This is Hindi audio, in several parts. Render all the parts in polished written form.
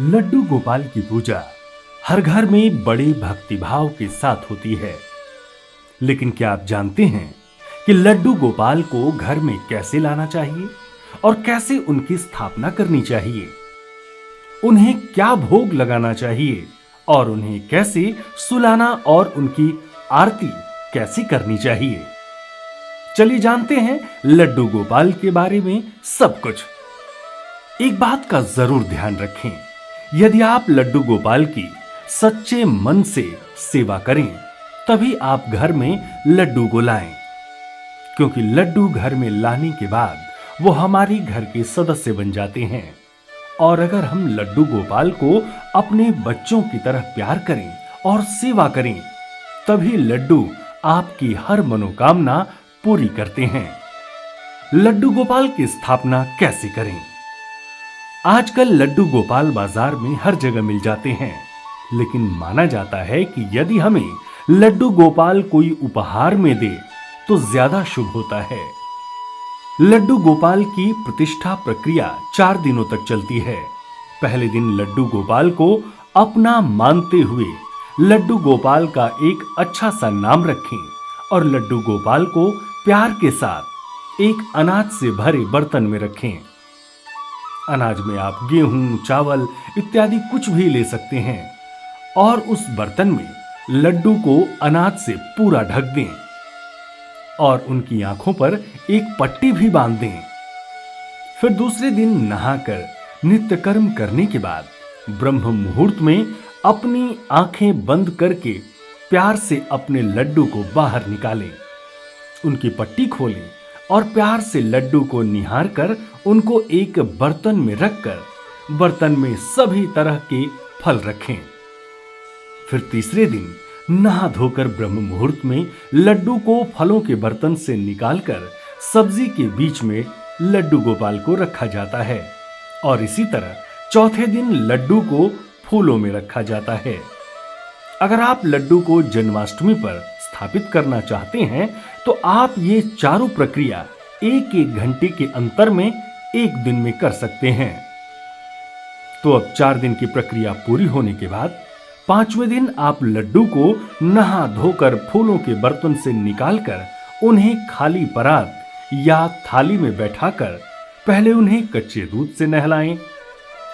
लड्डू गोपाल की पूजा हर घर में बड़े भक्तिभाव के साथ होती है। लेकिन क्या आप जानते हैं कि लड्डू गोपाल को घर में कैसे लाना चाहिए और कैसे उनकी स्थापना करनी चाहिए? उन्हें क्या भोग लगाना चाहिए और उन्हें कैसे सुलाना और उनकी आरती कैसी करनी चाहिए? चलिए जानते हैं लड्डू गोपाल के बारे में सब कुछ। एक बात का जरूर ध्यान रखें, यदि आप लड्डू गोपाल की सच्चे मन से सेवा करें तभी आप घर में लड्डू को लाएं, क्योंकि लड्डू घर में लाने के बाद वो हमारी घर के सदस्य बन जाते हैं। और अगर हम लड्डू गोपाल को अपने बच्चों की तरह प्यार करें और सेवा करें तभी लड्डू आपकी हर मनोकामना पूरी करते हैं। लड्डू गोपाल की स्थापना कैसे करें? आजकल लड्डू गोपाल बाजार में हर जगह मिल जाते हैं, लेकिन माना जाता है कि यदि हमें लड्डू गोपाल कोई उपहार में दे तो ज्यादा शुभ होता है। लड्डू गोपाल की प्रतिष्ठा प्रक्रिया 4 दिनों तक चलती है। पहले दिन लड्डू गोपाल को अपना मानते हुए लड्डू गोपाल का एक अच्छा सा नाम रखें और लड्डू गोपाल को प्यार के साथ एक अनाज से भरे बर्तन में रखें। अनाज में आप गेहूं, चावल इत्यादि कुछ भी ले सकते हैं और उस बर्तन में लड्डू को अनाज से पूरा ढक दें और उनकी आंखों पर एक पट्टी भी बांध दें। फिर दूसरे दिन नहाकर नित्य कर्म करने के बाद ब्रह्म मुहूर्त में अपनी आंखें बंद करके प्यार से अपने लड्डू को बाहर निकालें, उनकी पट्टी खोलें और प्यार से लड्डू को निहार कर उनको एक बर्तन में रखकर बर्तन में सभी तरह के फल रखें। फिर तीसरे दिन नहा धोकर ब्रह्म मुहूर्त में लड्डू को फलों के बर्तन से निकालकर सब्जी के बीच में लड्डू गोपाल को रखा जाता है और इसी तरह चौथे दिन लड्डू को फूलों में रखा जाता है। अगर आप लड्डू को जन्माष्टमी पर स्थापित करना चाहते हैं तो आप ये चारों प्रक्रिया 1-1 घंटे के अंतर में एक दिन में कर सकते हैं। तो अब 4 दिन की प्रक्रिया पूरी होने के बाद 5वें दिन आप लड्डू को नहा धोकर फूलों के बर्तन से निकालकर उन्हें खाली परात या थाली में बैठाकर पहले उन्हें कच्चे दूध से नहलाएं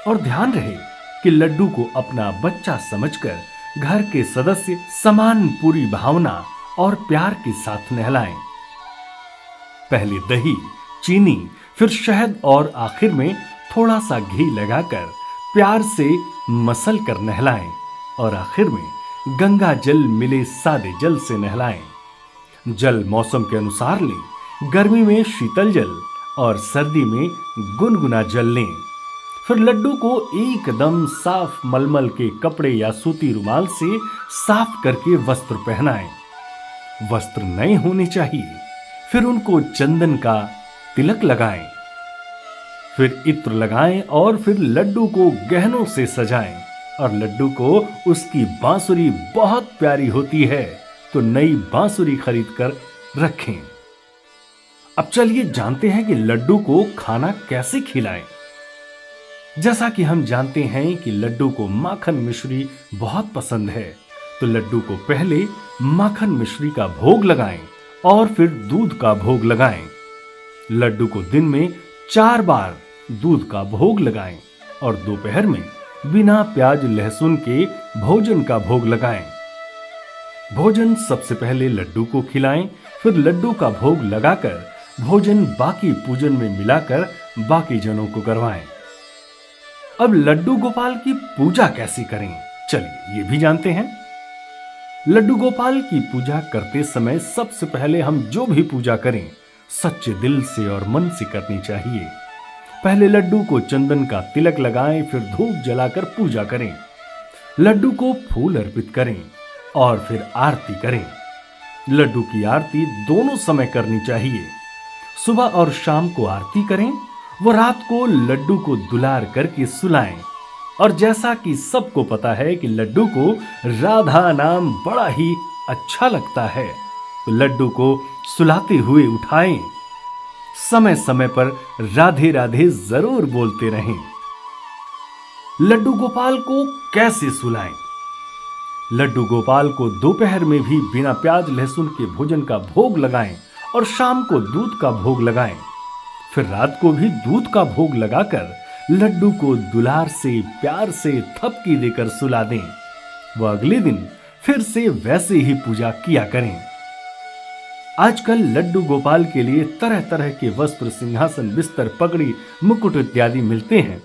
और ध्यान रहे कि लड्डू को अपना बच्चा समझकर घर के सदस्य समान पूरी भावना और प्यार के साथ नहलाएं। पहले दही, चीनी, फिर शहद और आखिर में थोड़ा सा घी लगाकर प्यार से मसल कर नहलाएं और आखिर में गंगा जल मिले सादे जल से नहलाएं। जल मौसम के अनुसार लें, गर्मी में शीतल जल और सर्दी में गुनगुना जल लें। फिर लड्डू को एकदम साफ मलमल के कपड़े या सूती रुमाल से साफ करके वस्त्र पहनाएं। वस्त्र नए होने चाहिए। फिर उनको चंदन का तिलक लगाएं, फिर इत्र लगाएं और फिर लड्डू को गहनों से सजाएं। और लड्डू को उसकी बांसुरी बहुत प्यारी होती है तो नई बांसुरी खरीद कर रखें। अब चलिए जानते हैं कि लड्डू को खाना कैसे खिलाएं। जैसा कि हम जानते हैं कि लड्डू को माखन मिश्री बहुत पसंद है, तो लड्डू को पहले माखन मिश्री का भोग लगाएं और फिर दूध का भोग लगाएं। लड्डू को दिन में 4 बार दूध का भोग लगाएं और दोपहर में बिना प्याज लहसुन के भोजन का भोग लगाएं। भोजन सबसे पहले लड्डू को खिलाएं, फिर लड्डू का भोग लगाकर भोजन बाकी पूजन में मिलाकर बाकी जनों को करवाएं। अब लड्डू गोपाल की पूजा कैसे करें, चलिए ये भी जानते हैं। लड्डू गोपाल की पूजा करते समय सबसे पहले हम जो भी पूजा करें सच्चे दिल से और मन से करनी चाहिए। पहले लड्डू को चंदन का तिलक लगाएं, फिर धूप जलाकर पूजा करें। लड्डू को फूल अर्पित करें और फिर आरती करें। लड्डू की आरती दोनों समय करनी चाहिए। सुबह और शाम को आरती करें, वो रात को लड्डू को दुलार करके सुलाएं। और जैसा कि सबको पता है कि लड्डू को राधा नाम बड़ा ही अच्छा लगता है, तो लड्डू को सुलाते हुए उठाएं। समय समय पर राधे राधे जरूर बोलते रहें। लड्डू गोपाल को कैसे सुलाएं? लड्डू गोपाल को दोपहर में भी बिना प्याज लहसुन के भोजन का भोग लगाएं और शाम को दूध का भोग लगाएं। फिर रात को भी दूध का भोग लगाकर लड्डू को दुलार से प्यार से थपकी देकर सुला दें। वह अगले दिन फिर से वैसे ही पूजा किया करें। आजकल लड्डू गोपाल के लिए तरह तरह के वस्त्र, सिंहासन, बिस्तर, पगड़ी, मुकुट इत्यादि मिलते हैं,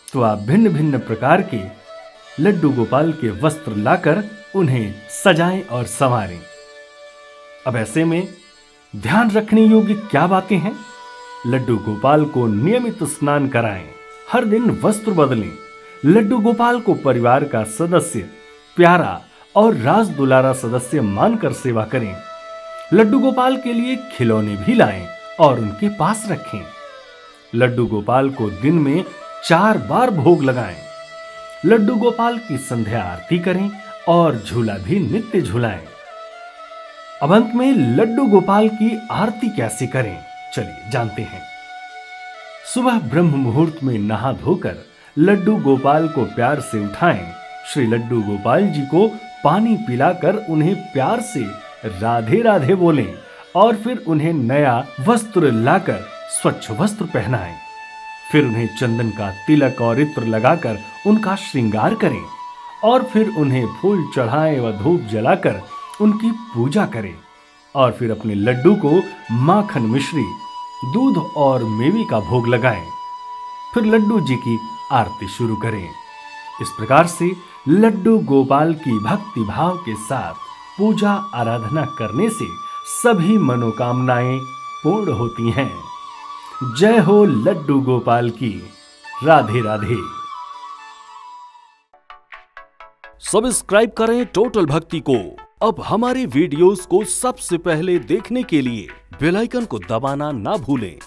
तो आप भिन्न भिन्न प्रकार के लड्डू गोपाल के वस्त्र लाकर उन्हें सजाएं और संवारें। अब ऐसे में ध्यान रखने योग्य क्या बातें हैं? लड्डू गोपाल को नियमित स्नान कराएं, हर दिन वस्त्र बदलें। लड्डू गोपाल को परिवार का सदस्य, प्यारा और राज दुलारा सदस्य मानकर सेवा करें। लड्डू गोपाल के लिए खिलौने भी लाएं और उनके पास रखें। लड्डू गोपाल को दिन में 4 बार भोग लगाएं। लड्डू गोपाल की संध्या आरती करें और झूला भी नित्य झूलाएं। अब अंत में लड्डू गोपाल की आरती कैसे करें, चलिए जानते हैं। सुबह ब्रह्म मुहूर्त में नहा धोकर लड्डू गोपाल को प्यार से उठाएं। श्री लड्डू गोपाल जी को पानी पिलाकर उन्हें प्यार से राधे राधे बोलें और फिर उन्हें नया वस्त्र लाकर स्वच्छ वस्त्र पहनाएं। फिर उन्हें चंदन का तिलक और इत्र लगाकर उनका श्रृंगार करें और फिर उन्हें फूल चढ़ाएं व धूप जलाकर उनकी पूजा करें और फिर अपने लड्डू को माखन, मिश्री, दूध और मेवे का भोग लगाएं। फिर लड्डू जी की आरती शुरू करें। इस प्रकार से लड्डू गोपाल की भक्ति भाव के साथ पूजा आराधना करने से सभी मनोकामनाएं पूर्ण होती हैं। जय हो लड्डू गोपाल की। राधे राधे। सब्सक्राइब करें टोटल भक्ति को। अब हमारे वीडियोस को सबसे पहले देखने के लिए बेल आइकन को दबाना ना भूलें।